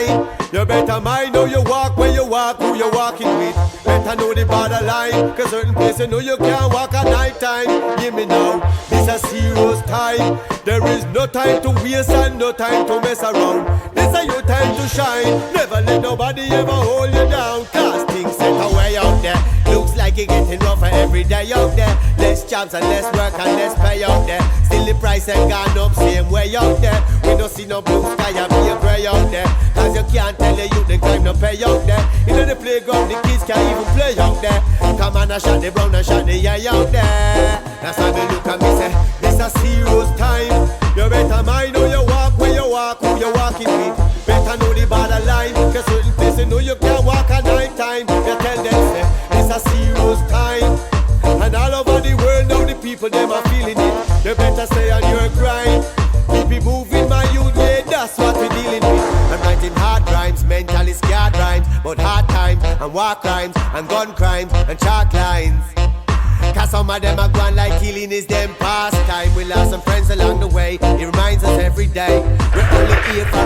line. You better mind how you walk, where you walk, who you walking with. Better know the borderline, cause certain places you know you can't walk at night time. Hear me now, this a serious time. There is no time to waste and no time to mess around. This a your time to shine. Never let nobody ever hold you down, cause things set away out there. Looks like you're getting rougher every day out there. Less jobs and less work and less pay out there. Still the price ain't gone up same way out there. We don't see no blue sky and be a grey out there. Cause you can't tell the youth the time no pay out there. In the playground the kids can't even play out there. Come on and shot the brown and shot the eye out there. That's why me look at me say, this a serious time. You better mind how you walk, where you walk, who you walking with. Better know the borderline, cause certain places you know you can't walk at night time. You tell them say, this a serious time. And all over the world now the people them are feeling it. You better stay on your grind. Keep it moving my youth, yeah, that's what we're dealing with. I'm writing hard rhymes, mentally scared rhymes, but hard times and war crimes and gun crimes and chalk lines. Cause some of them are gone like killing is them pastime. We lost some friends along the way, it reminds us every day we're only here for